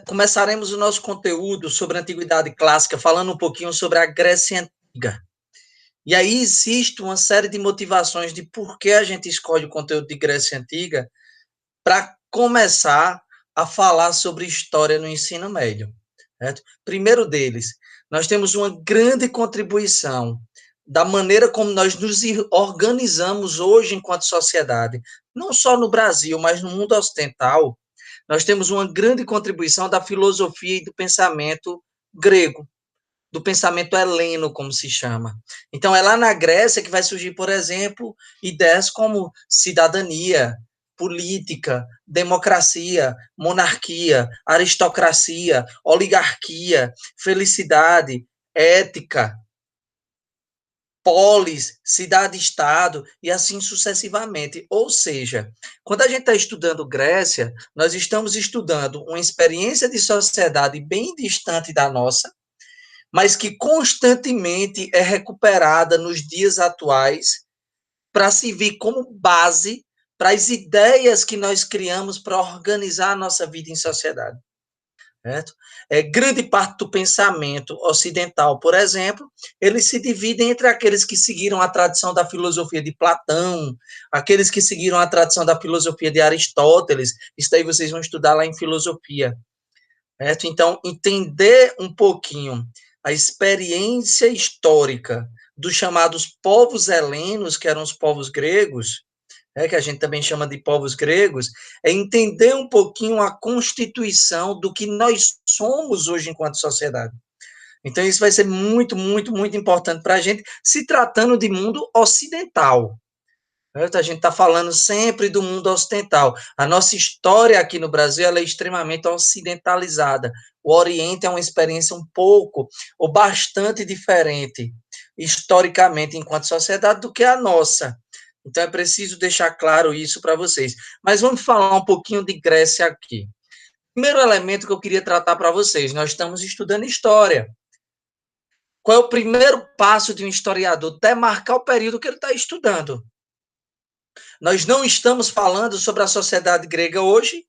Começaremos o nosso conteúdo sobre a Antiguidade Clássica falando um pouquinho sobre a Grécia Antiga. E aí existe uma série de motivações de por que a gente escolhe o conteúdo de Grécia Antiga para começar a falar sobre história no ensino médio. Certo? Primeiro deles, nós temos uma grande contribuição da maneira como nós nos organizamos hoje enquanto sociedade, não só no Brasil, mas no mundo ocidental. Nós temos uma grande contribuição da filosofia e do pensamento grego, do pensamento heleno, como se chama. Então, é lá na Grécia que vai surgir, por exemplo, ideias como cidadania, política, democracia, monarquia, aristocracia, oligarquia, felicidade, ética, polis, cidade-estado e assim sucessivamente. Ou seja, quando a gente está estudando Grécia, nós estamos estudando uma experiência de sociedade bem distante da nossa, mas que constantemente é recuperada nos dias atuais para servir como base para as ideias que nós criamos para organizar a nossa vida em sociedade. Certo? Grande parte do pensamento ocidental, por exemplo, ele se divide entre aqueles que seguiram a tradição da filosofia de Platão, aqueles que seguiram a tradição da filosofia de Aristóteles. Isso daí vocês vão estudar lá em filosofia. Certo? Então, entender um pouquinho a experiência histórica dos chamados povos helenos, que eram os povos gregos, que a gente também chama de povos gregos, é entender um pouquinho a constituição do que nós somos hoje enquanto sociedade. Então, isso vai ser muito, muito, muito importante para a gente, se tratando de mundo ocidental. A gente está falando sempre do mundo ocidental. A nossa história aqui no Brasil ela é extremamente ocidentalizada. O Oriente é uma experiência um pouco ou bastante diferente, historicamente, enquanto sociedade, do que a nossa. Então, é preciso deixar claro isso para vocês. Mas vamos falar um pouquinho de Grécia aqui. Primeiro elemento que eu queria tratar para vocês, nós estamos estudando história. Qual é o primeiro passo de um historiador? Demarcar o período que ele está estudando. Nós não estamos falando sobre a sociedade grega hoje,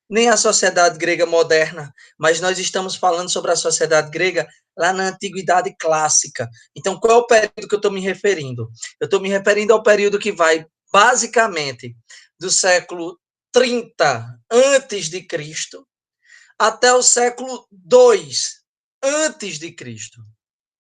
nem a sociedade grega moderna, mas nós estamos falando sobre a sociedade grega lá na Antiguidade Clássica. Então, qual é o período que eu estou me referindo? Eu estou me referindo ao período que vai, basicamente, do século 30 antes de Cristo até o século 2 antes de Cristo.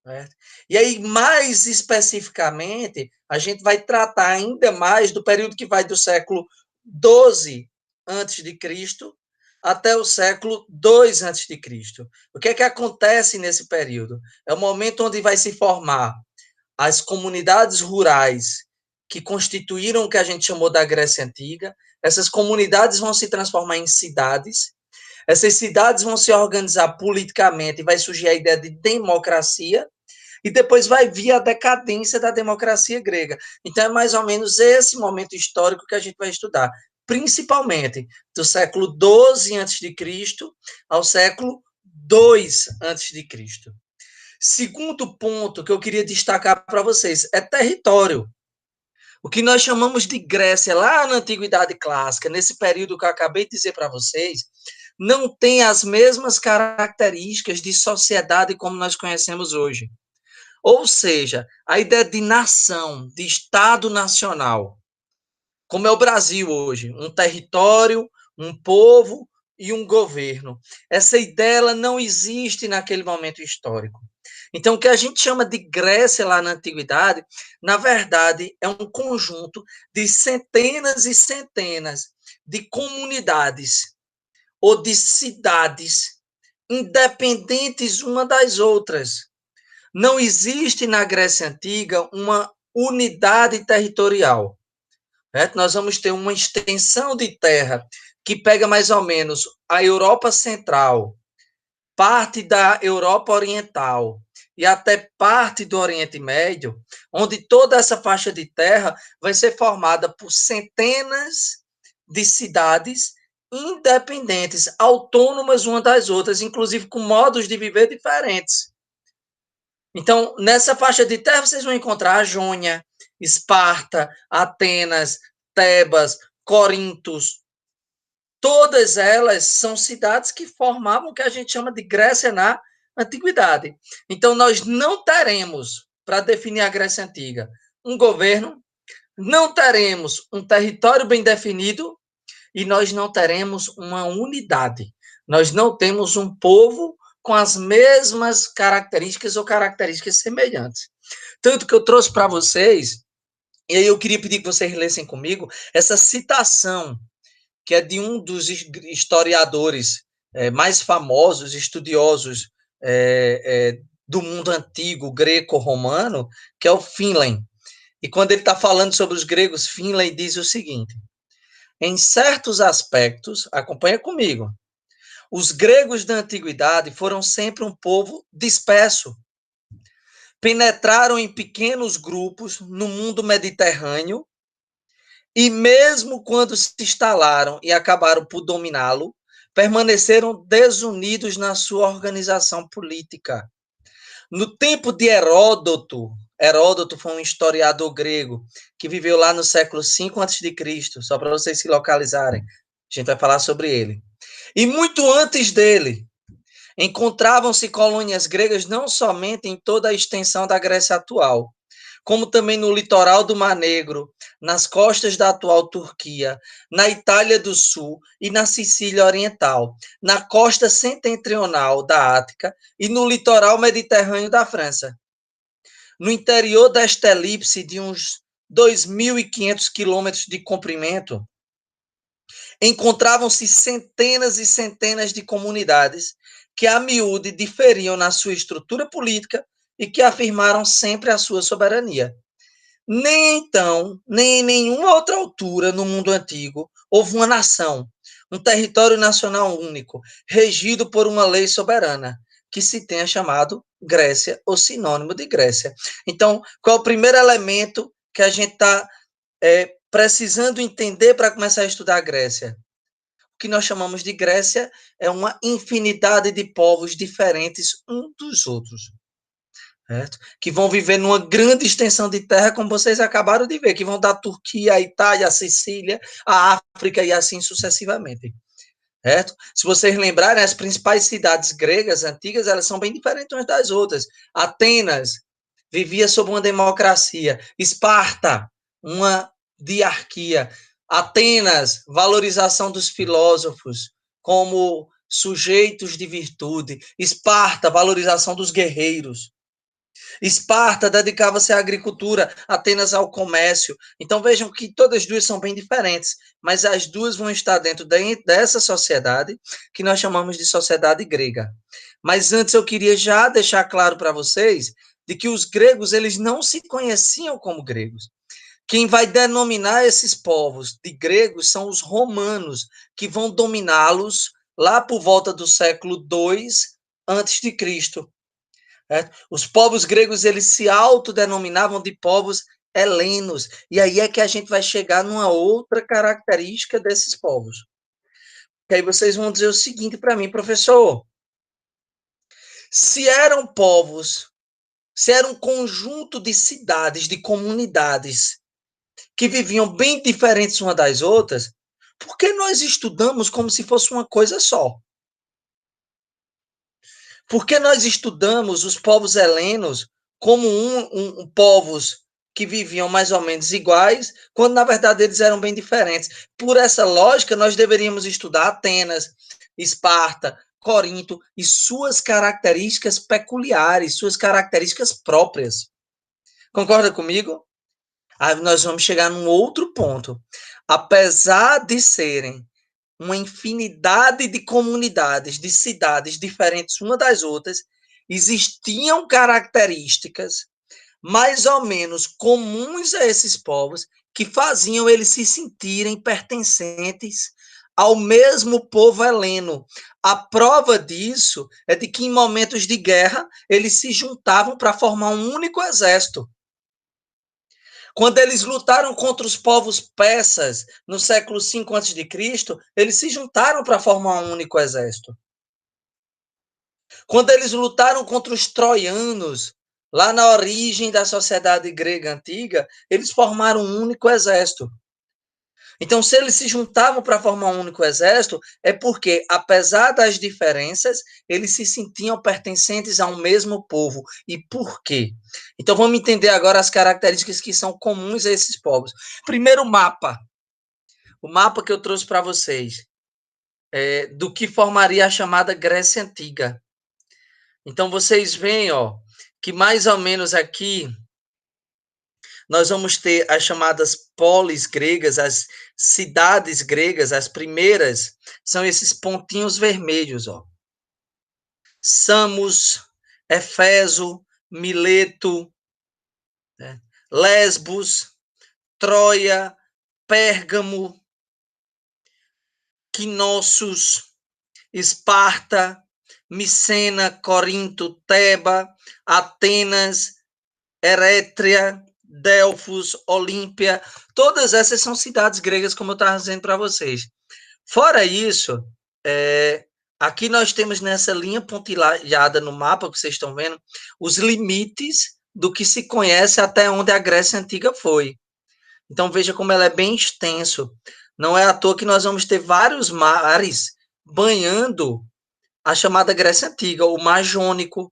Certo? E aí, mais especificamente, a gente vai tratar ainda mais do período que vai do século 12 antes de Cristo até o século 2 antes de Cristo. O que é que acontece nesse período? É o momento onde vai se formar as comunidades rurais que constituíram o que a gente chamou da Grécia Antiga. Essas comunidades vão se transformar em cidades. Essas cidades vão se organizar politicamente e vai surgir a ideia de democracia. E depois vai vir a decadência da democracia grega. Então, é mais ou menos esse momento histórico que a gente vai estudar, principalmente do século 12 a.C. ao século 2 a.C. Segundo ponto que eu queria destacar para vocês é território. O que nós chamamos de Grécia, lá na Antiguidade Clássica, nesse período que eu acabei de dizer para vocês, não tem as mesmas características de sociedade como nós conhecemos hoje. Ou seja, a ideia de nação, de Estado nacional, como é o Brasil hoje, um território, um povo e um governo. Essa ideia ela não existe naquele momento histórico. Então, o que a gente chama de Grécia lá na Antiguidade, na verdade, é um conjunto de centenas e centenas de comunidades ou de cidades independentes uma das outras. Não existe na Grécia Antiga uma unidade territorial. Certo? Nós vamos ter uma extensão de terra que pega mais ou menos a Europa Central, parte da Europa Oriental e até parte do Oriente Médio, onde toda essa faixa de terra vai ser formada por centenas de cidades independentes, autônomas umas das outras, inclusive com modos de viver diferentes. Então, nessa faixa de terra, vocês vão encontrar a Jônia, Esparta, Atenas, Tebas, Corintos, Todas elas são cidades que formavam o que a gente chama de Grécia na antiguidade. Então, nós não teremos, para definir a Grécia Antiga, um governo, não teremos um território bem definido e nós não teremos uma unidade. Nós não temos um povo com as mesmas características ou características semelhantes. Tanto que eu trouxe para vocês, e aí eu queria pedir que vocês lessem comigo, essa citação, que é de um dos historiadores mais famosos, estudiosos do mundo antigo, greco-romano, que é o Finlay. E quando ele está falando sobre os gregos, Finlay diz o seguinte: em certos aspectos, acompanha comigo, os gregos da antiguidade foram sempre um povo disperso. Penetraram em pequenos grupos no mundo mediterrâneo e mesmo quando se instalaram e acabaram por dominá-lo, permaneceram desunidos na sua organização política. No tempo de Heródoto, Heródoto foi um historiador grego que viveu lá no século V a.C., só para vocês se localizarem. A gente vai falar sobre ele. E muito antes dele, encontravam-se colônias gregas não somente em toda a extensão da Grécia atual, como também no litoral do Mar Negro, nas costas da atual Turquia, na Itália do Sul e na Sicília Oriental, na costa setentrional da Ática e no litoral mediterrâneo da França. No interior desta elipse de uns 2.500 quilômetros de comprimento, encontravam-se centenas e centenas de comunidades que a miúde diferiam na sua estrutura política e que afirmaram sempre a sua soberania. Nem então, nem em nenhuma outra altura no mundo antigo, houve uma nação, um território nacional único, regido por uma lei soberana, que se tenha chamado Grécia, ou sinônimo de Grécia. Então, qual é o primeiro elemento que a gente está precisando entender para começar a estudar a Grécia? O que nós chamamos de Grécia é uma infinidade de povos diferentes uns dos outros. Certo? Que vão viver numa grande extensão de terra, como vocês acabaram de ver, que vão da Turquia, a Itália, a Sicília, a África e assim sucessivamente. Certo? Se vocês lembrarem, as principais cidades gregas antigas, elas são bem diferentes umas das outras. Atenas vivia sob uma democracia. Esparta, uma diarquia. Atenas, valorização dos filósofos como sujeitos de virtude. Esparta, valorização dos guerreiros. Esparta dedicava-se à agricultura, Atenas ao comércio. Então vejam que todas as duas são bem diferentes, mas as duas vão estar dentro dessa sociedade que nós chamamos de sociedade grega. Mas antes eu queria já deixar claro para vocês de que os gregos eles não se conheciam como gregos. Quem vai denominar esses povos de gregos são os romanos, que vão dominá-los lá por volta do século II antes de Cristo. Os povos gregos eles se autodenominavam de povos helenos. E aí é que a gente vai chegar numa outra característica desses povos. E aí vocês vão dizer o seguinte para mim, professor: se eram povos, se era um conjunto de cidades, de comunidades que viviam bem diferentes uma das outras, por que nós estudamos como se fosse uma coisa só? Por que nós estudamos os povos helenos como povos que viviam mais ou menos iguais, quando na verdade eles eram bem diferentes? Por essa lógica, nós deveríamos estudar Atenas, Esparta, Corinto e suas características peculiares, suas características próprias. Concorda comigo? Aí nós vamos chegar num outro ponto. Apesar de serem uma infinidade de comunidades, de cidades diferentes uma das outras, existiam características mais ou menos comuns a esses povos que faziam eles se sentirem pertencentes ao mesmo povo heleno. A prova disso é de que em momentos de guerra eles se juntavam para formar um único exército. Quando eles lutaram contra os povos persas no século V a.C., eles se juntaram para formar um único exército. Quando eles lutaram contra os troianos, lá na origem da sociedade grega antiga, eles formaram um único exército. Então, se eles se juntavam para formar um único exército, é porque, apesar das diferenças, eles se sentiam pertencentes a um mesmo povo. E por quê? Então, vamos entender agora as características que são comuns a esses povos. Primeiro, mapa. O mapa que eu trouxe para vocês, do que formaria a chamada Grécia Antiga. Então, vocês veem, ó, que mais ou menos aqui nós vamos ter as chamadas polis gregas, as cidades gregas, as primeiras, são esses pontinhos vermelhos, ó. Samos, Éfeso, Mileto, né? Lesbos, Troia, Pérgamo, Knossos, Esparta, Micena, Corinto, Teba, Atenas, Erétria, Delfos, Olímpia, todas essas são cidades gregas, como eu estava dizendo para vocês. Fora isso, aqui nós temos nessa linha pontilhada no mapa que vocês estão vendo, os limites do que se conhece até onde a Grécia Antiga foi. Então veja como ela é bem extenso. Não é à toa que nós vamos ter vários mares banhando a chamada Grécia Antiga, o Mar Jônico,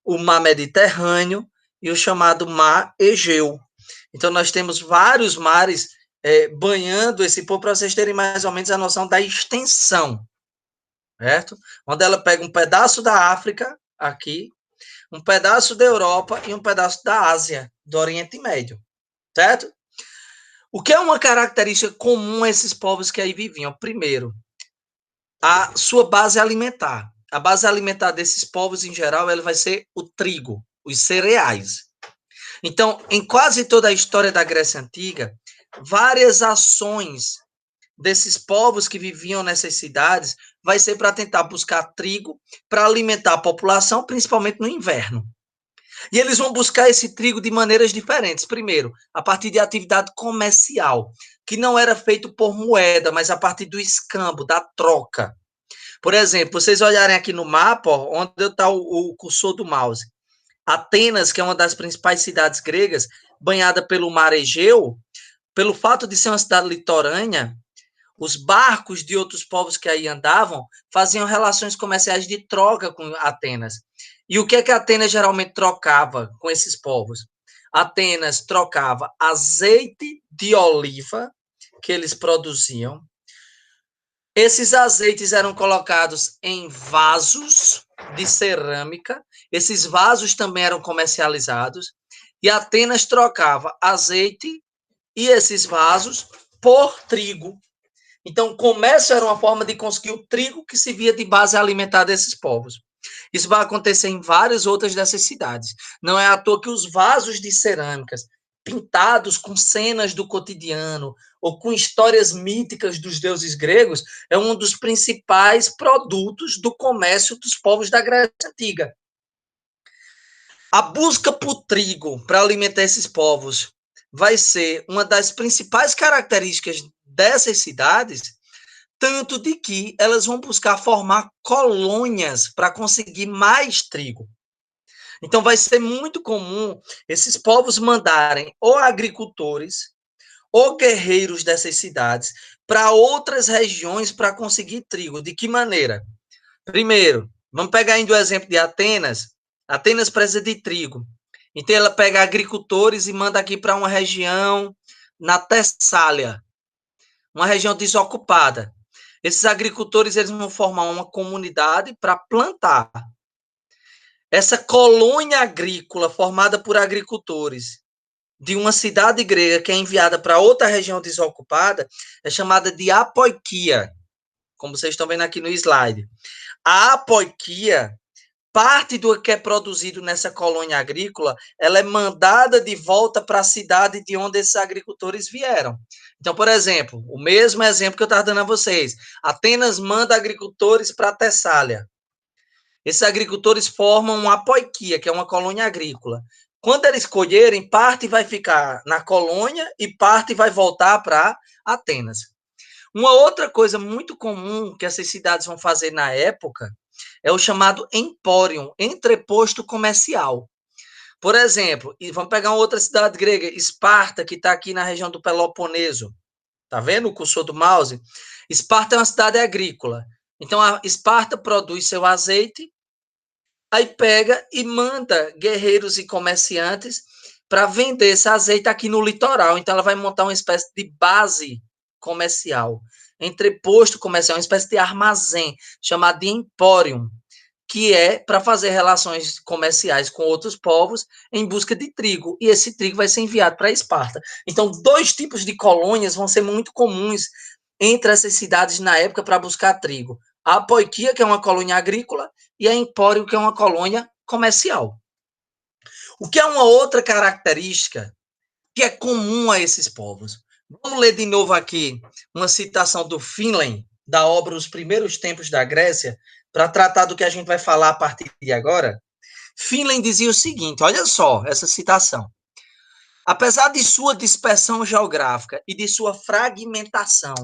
o Mar Mediterrâneo e o chamado Mar Egeu. Então, nós temos vários mares banhando esse povo para vocês terem mais ou menos a noção da extensão, certo? Onde ela pega um pedaço da África, aqui, um pedaço da Europa e um pedaço da Ásia, do Oriente Médio, certo? O que é uma característica comum a esses povos que aí viviam? Primeiro, a sua base alimentar. A base alimentar desses povos, em geral, ela vai ser o trigo, os cereais. Então, em quase toda a história da Grécia Antiga, várias ações desses povos que viviam nessas cidades vai ser para tentar buscar trigo para alimentar a população, principalmente no inverno. E eles vão buscar esse trigo de maneiras diferentes. Primeiro, a partir de atividade comercial, que não era feito por moeda, mas a partir do escambo, da troca. Por exemplo, vocês olharem aqui no mapa, ó, onde está o cursor do mouse, Atenas, que é uma das principais cidades gregas, banhada pelo mar Egeu, pelo fato de ser uma cidade litorânea, os barcos de outros povos que aí andavam faziam relações comerciais de troca com Atenas. E o que é que Atenas geralmente trocava com esses povos? Atenas trocava azeite de oliva que eles produziam. Esses azeites eram colocados em vasos de cerâmica. Esses vasos também eram comercializados. E Atenas trocava azeite e esses vasos por trigo. Então, o comércio era uma forma de conseguir o trigo que se via de base alimentar desses povos. Isso vai acontecer em várias outras dessas cidades. Não é à toa que os vasos de cerâmicas pintados com cenas do cotidiano ou com histórias míticas dos deuses gregos é um dos principais produtos do comércio dos povos da Grécia Antiga. A busca por trigo para alimentar esses povos vai ser uma das principais características dessas cidades, tanto de que elas vão buscar formar colônias para conseguir mais trigo. Então, vai ser muito comum esses povos mandarem ou agricultores ou guerreiros dessas cidades para outras regiões para conseguir trigo. De que maneira? Primeiro, vamos pegar ainda o exemplo de Atenas. Atenas precisa de trigo. Então, ela pega agricultores e manda aqui para uma região na Tessália, uma região desocupada. Esses agricultores eles vão formar uma comunidade para plantar. Essa colônia agrícola formada por agricultores de uma cidade grega que é enviada para outra região desocupada é chamada de apoikia, como vocês estão vendo aqui no slide. A apoikia, parte do que é produzido nessa colônia agrícola, ela é mandada de volta para a cidade de onde esses agricultores vieram. Então, por exemplo, o mesmo exemplo que eu estava dando a vocês. Atenas manda agricultores para Tessália. Esses agricultores formam uma apoikia, que é uma colônia agrícola. Quando eles colherem, parte vai ficar na colônia e parte vai voltar para Atenas. Uma outra coisa muito comum que essas cidades vão fazer na época é o chamado empório, entreposto comercial. Por exemplo, e vamos pegar uma outra cidade grega, Esparta, que está aqui na região do Peloponeso. Tá vendo o cursor do mouse? Esparta é uma cidade agrícola. Então, a Esparta produz seu azeite, aí pega e manda guerreiros e comerciantes para vender esse azeite aqui no litoral. Então, ela vai montar uma espécie de base comercial, entreposto comercial, uma espécie de armazém, chamado de empório, que é para fazer relações comerciais com outros povos em busca de trigo. E esse trigo vai ser enviado para Esparta. Então, dois tipos de colônias vão ser muito comuns entre essas cidades na época para buscar trigo. A Apoiquia, que é uma colônia agrícola, e a Empório, que é uma colônia comercial. O que é uma outra característica que é comum a esses povos? Vamos ler de novo aqui uma citação do Finlay, da obra Os Primeiros Tempos da Grécia, para tratar do que a gente vai falar a partir de agora. Finlay dizia o seguinte, olha só essa citação. Apesar de sua dispersão geográfica e de sua fragmentação,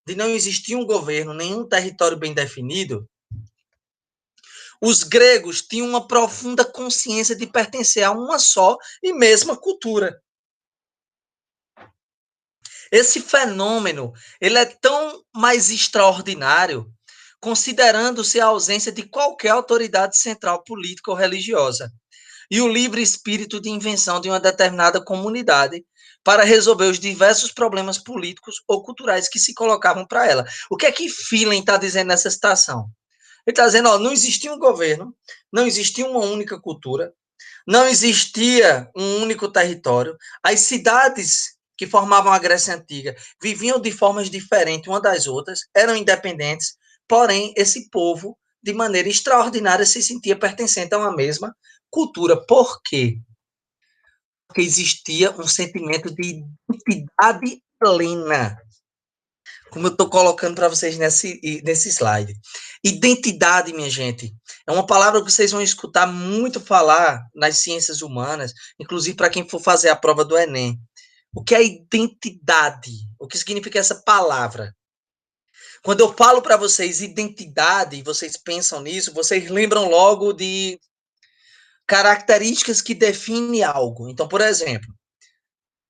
de não existir um governo, nenhum território bem definido, os gregos tinham uma profunda consciência de pertencer a uma só e mesma cultura. Esse fenômeno, ele é tão mais extraordinário, considerando-se a ausência de qualquer autoridade central política ou religiosa e o livre espírito de invenção de uma determinada comunidade para resolver os diversos problemas políticos ou culturais que se colocavam para ela. O que é que Phelan está dizendo nessa citação? Ele está dizendo, ó, não existia um governo, não existia uma única cultura, não existia um único território. As cidades que formavam a Grécia Antiga viviam de formas diferentes uma das outras, eram independentes, porém, esse povo, de maneira extraordinária, se sentia pertencente a uma mesma cultura. Por quê? Porque existia um sentimento de identidade plena, como eu estou colocando para vocês nesse slide. Identidade, minha gente, é uma palavra que vocês vão escutar muito falar nas ciências humanas, inclusive para quem for fazer a prova do Enem. O que é identidade? O que significa essa palavra? Quando eu falo para vocês identidade, vocês pensam nisso, vocês lembram logo de características que definem algo. Então, por exemplo,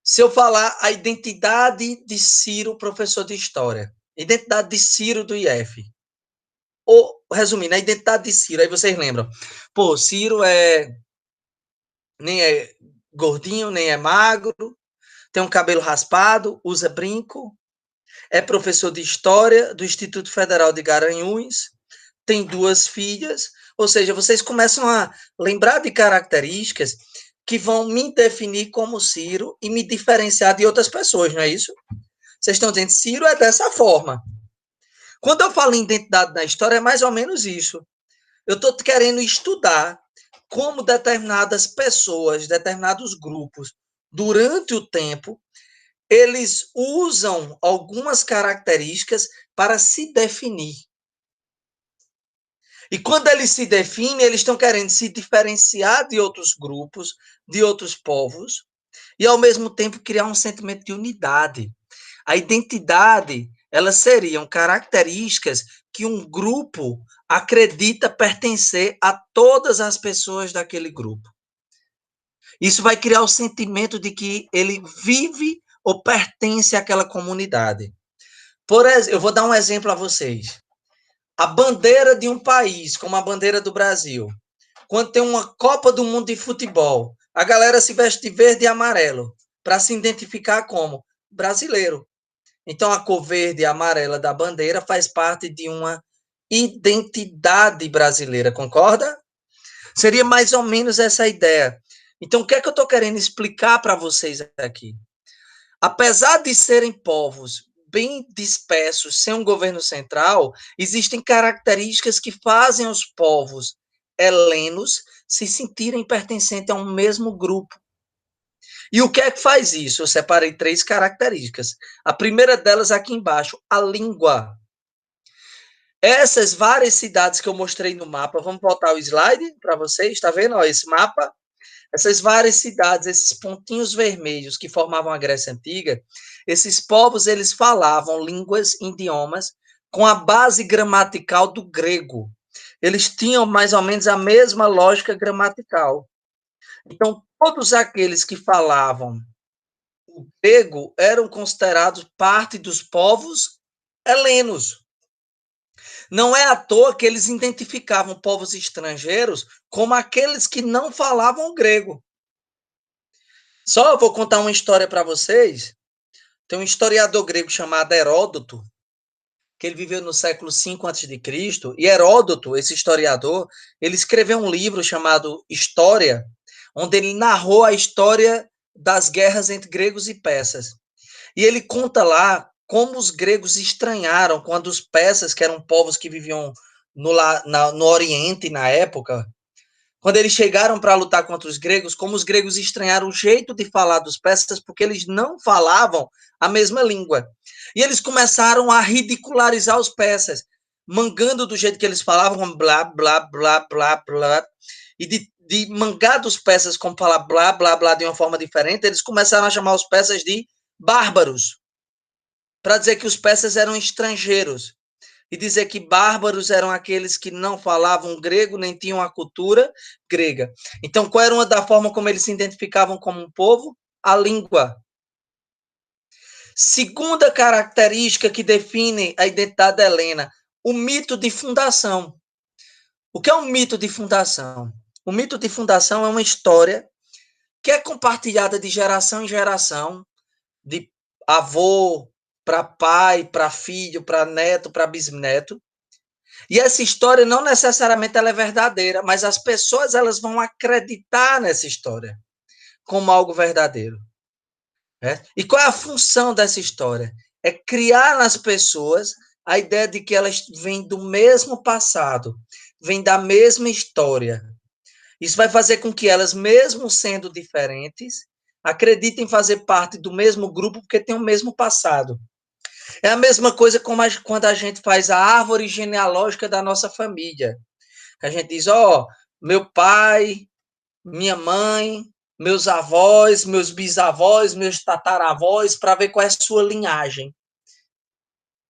se eu falar a identidade de Ciro, professor de História, identidade de Ciro do IF, ou, resumindo, a identidade de Ciro, aí vocês lembram, pô, Ciro nem é gordinho, nem é magro, tem um cabelo raspado, usa brinco, é professor de História do Instituto Federal de Garanhuns, tem 2 filhas, ou seja, vocês começam a lembrar de características que vão me definir como Ciro e me diferenciar de outras pessoas, não é isso? Vocês estão dizendo, Ciro é dessa forma. Quando eu falo em identidade na história, é mais ou menos isso. Eu estou querendo estudar como determinadas pessoas, determinados grupos, durante o tempo, eles usam algumas características para se definir. E quando eles se definem, eles estão querendo se diferenciar de outros grupos, de outros povos, e ao mesmo tempo criar um sentimento de unidade. A identidade, elas seriam características que um grupo acredita pertencer a todas as pessoas daquele grupo. Isso vai criar o sentimento de que ele vive ou pertence àquela comunidade. Por exemplo, eu vou dar um exemplo a vocês. A bandeira de um país, como a bandeira do Brasil, quando tem uma Copa do Mundo de futebol, a galera se veste de verde e amarelo para se identificar como brasileiro. Então, a cor verde e amarela da bandeira faz parte de uma identidade brasileira, concorda? Seria mais ou menos essa ideia. Então, o que é que eu estou querendo explicar para vocês aqui? Apesar de serem povos bem dispersos, sem um governo central, existem características que fazem os povos helenos se sentirem pertencentes a um mesmo grupo. E o que é que faz isso? Eu separei 3 características. A primeira delas aqui embaixo, a língua. Essas várias cidades que eu mostrei no mapa, vamos botar o slide para vocês, está vendo? Ó, esse mapa, essas várias cidades, esses pontinhos vermelhos que formavam a Grécia Antiga, esses povos, eles falavam línguas, idiomas, com a base gramatical do grego. Eles tinham mais ou menos a mesma lógica gramatical. Então, todos aqueles que falavam grego eram considerados parte dos povos helenos. Não é à toa que eles identificavam povos estrangeiros como aqueles que não falavam grego. Só eu vou contar uma história para vocês. Tem um historiador grego chamado Heródoto, que ele viveu no século V a.C., e Heródoto, esse historiador, ele escreveu um livro chamado História, onde ele narrou a história das guerras entre gregos e persas. E ele conta lá como os gregos estranharam quando os persas, que eram povos que viviam no Oriente na época, quando eles chegaram para lutar contra os gregos, como os gregos estranharam o jeito de falar dos persas, porque eles não falavam a mesma língua. E eles começaram a ridicularizar os persas, mangando do jeito que eles falavam, blá, blá, blá, blá, blá. E de mangar dos persas como falar blá, blá, blá de uma forma diferente, eles começaram a chamar os persas de bárbaros, para dizer que os persas eram estrangeiros e dizer que bárbaros eram aqueles que não falavam grego nem tinham a cultura grega. Então, qual era uma da forma como eles se identificavam como um povo? A língua. Segunda característica que define a identidade helena, o mito de fundação. O que é um mito de fundação? O mito de fundação é uma história que é compartilhada de geração em geração, de avô para pai, para filho, para neto, para bisneto. E essa história não necessariamente ela é verdadeira, mas as pessoas elas vão acreditar nessa história como algo verdadeiro. Né? E qual é a função dessa história? É criar nas pessoas a ideia de que elas vêm do mesmo passado, vêm da mesma história. Isso vai fazer com que elas, mesmo sendo diferentes, acreditem fazer parte do mesmo grupo porque têm o mesmo passado. É a mesma coisa como quando a gente faz a árvore genealógica da nossa família. A gente diz, ó, meu pai, minha mãe, meus avós, meus bisavós, meus tataravós, para ver qual é a sua linhagem.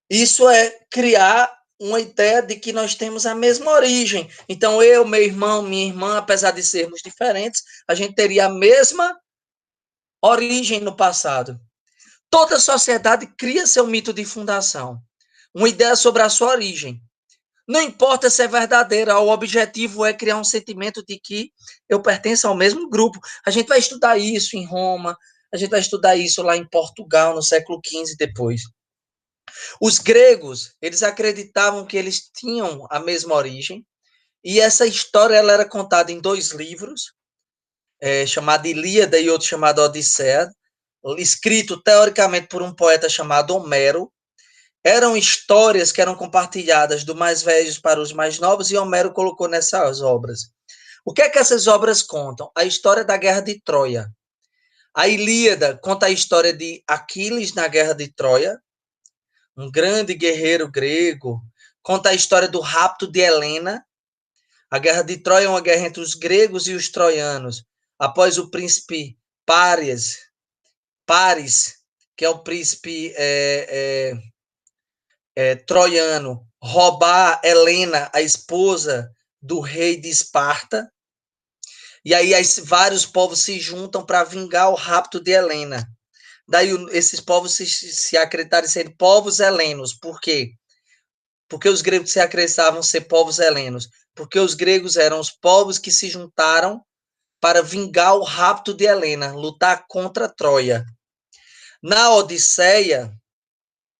Isso é criar uma ideia de que nós temos a mesma origem. Então, eu, meu irmão, minha irmã, apesar de sermos diferentes, a gente teria a mesma origem no passado. Toda sociedade cria seu mito de fundação, uma ideia sobre a sua origem. Não importa se é verdadeira, o objetivo é criar um sentimento de que eu pertenço ao mesmo grupo. A gente vai estudar isso em Roma, a gente vai estudar isso lá em Portugal, no século XV depois. Os gregos, eles acreditavam que eles tinham a mesma origem, e essa história ela era contada em dois livros, chamado Ilíada e outro chamado Odisseia, escrito teoricamente por um poeta chamado Homero. Eram histórias que eram compartilhadas do mais velhos para os mais novos e Homero colocou nessas obras. O que é que essas obras contam? A história da Guerra de Troia. A Ilíada conta a história de Aquiles na Guerra de Troia, um grande guerreiro grego. Conta a história do rapto de Helena. A Guerra de Troia é uma guerra entre os gregos e os troianos, após o príncipe Paris, que é o príncipe troiano, roubar Helena, a esposa do rei de Esparta. E aí vários povos se juntam para vingar o rapto de Helena. Daí esses povos se acreditaram ser povos helenos. Por quê? Porque os gregos se acreditavam ser povos helenos. Porque os gregos eram os povos que se juntaram para vingar o rapto de Helena, lutar contra Troia. Na Odisseia,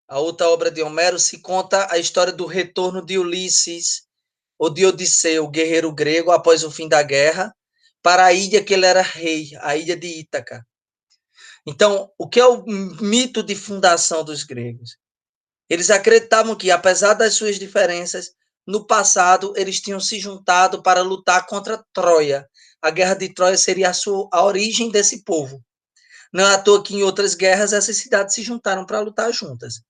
a outra obra de Homero, se conta a história do retorno de Ulisses, ou de Odisseu, o guerreiro grego, após o fim da guerra, para a ilha que ele era rei, a ilha de Ítaca. Então, o que é o mito de fundação dos gregos? Eles acreditavam que, apesar das suas diferenças, no passado eles tinham se juntado para lutar contra Troia. A guerra de Troia seria a origem desse povo. Não é à toa que em outras guerras essas cidades se juntaram para lutar juntas.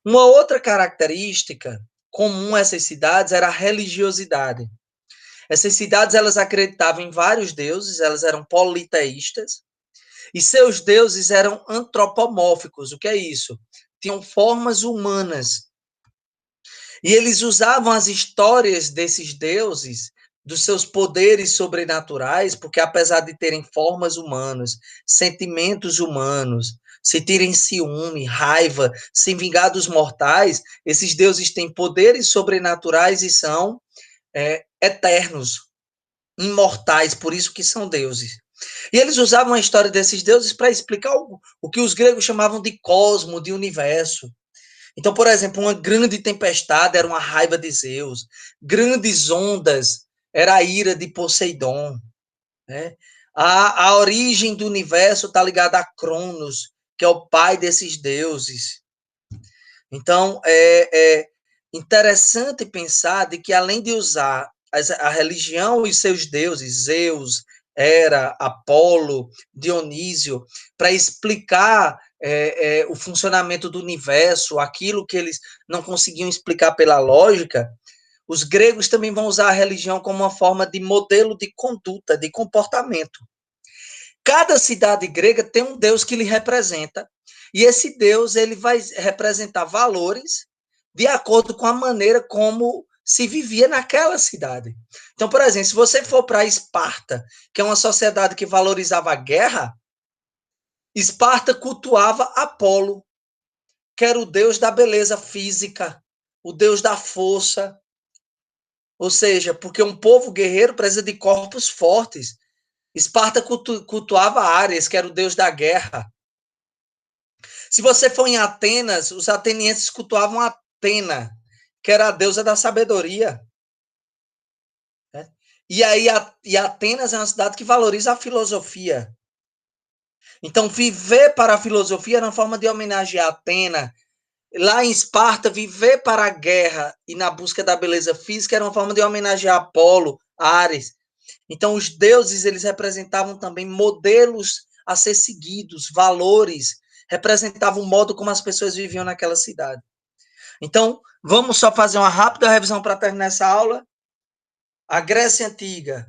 Uma outra característica comum a essas cidades era a religiosidade. Essas cidades elas acreditavam em vários deuses, elas eram politeístas, e seus deuses eram antropomórficos. O que é isso? Tinham formas humanas. E eles usavam as histórias desses deuses, dos seus poderes sobrenaturais, porque apesar de terem formas humanas, sentimentos humanos, sentirem ciúme, raiva, se vingar dos mortais, esses deuses têm poderes sobrenaturais e são eternos, imortais, por isso que são deuses. E eles usavam a história desses deuses para explicar o que os gregos chamavam de cosmo, de universo. Então, por exemplo, uma grande tempestade era uma raiva de Zeus, grandes ondas era a ira de Poseidon. Né? A origem do universo está ligada a Cronos, que é o pai desses deuses. Então, é interessante pensar de que, além de usar a religião e seus deuses, Zeus, Hera, Apolo, Dionísio, para explicar o funcionamento do universo, aquilo que eles não conseguiam explicar pela lógica, os gregos também vão usar a religião como uma forma de modelo de conduta, de comportamento. Cada cidade grega tem um deus que lhe representa, e esse deus ele vai representar valores de acordo com a maneira como se vivia naquela cidade. Então, por exemplo, se você for para Esparta, que é uma sociedade que valorizava a guerra, Esparta cultuava Apolo, que era o deus da beleza física, o deus da força. Ou seja, porque um povo guerreiro precisa de corpos fortes. Esparta cultuava Ares, que era o deus da guerra. Se você for em Atenas, os atenienses cultuavam Atena, que era a deusa da sabedoria. Né? E Atenas é uma cidade que valoriza a filosofia. Então, viver para a filosofia era uma forma de homenagear Atena. Lá em Esparta, viver para a guerra e na busca da beleza física era uma forma de homenagear Apolo, Ares. Então, os deuses, eles representavam também modelos a ser seguidos, valores, representavam o modo como as pessoas viviam naquela cidade. Então, vamos só fazer uma rápida revisão para terminar essa aula. A Grécia Antiga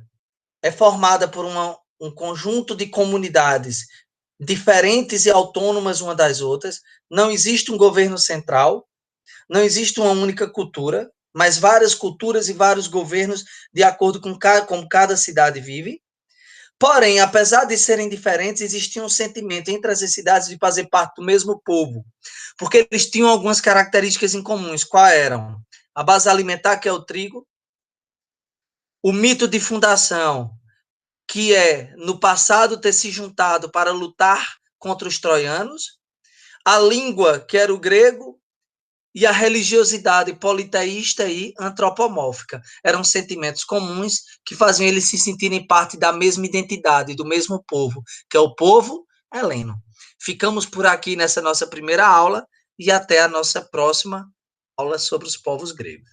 é formada por um conjunto de comunidades diferentes e autônomas uma das outras. Não existe um governo central, não existe uma única cultura, mas várias culturas e vários governos de acordo com como cada cidade vive. Porém, apesar de serem diferentes, existia um sentimento entre as cidades de fazer parte do mesmo povo, porque eles tinham algumas características em comuns. Quais eram? A base alimentar, que é o trigo, o mito de fundação, que é no passado ter se juntado para lutar contra os troianos, a língua, que era o grego, e a religiosidade politeísta e antropomórfica. Eram sentimentos comuns que faziam eles se sentirem parte da mesma identidade, do mesmo povo, que é o povo heleno. Ficamos por aqui nessa nossa primeira aula e até a nossa próxima aula sobre os povos gregos.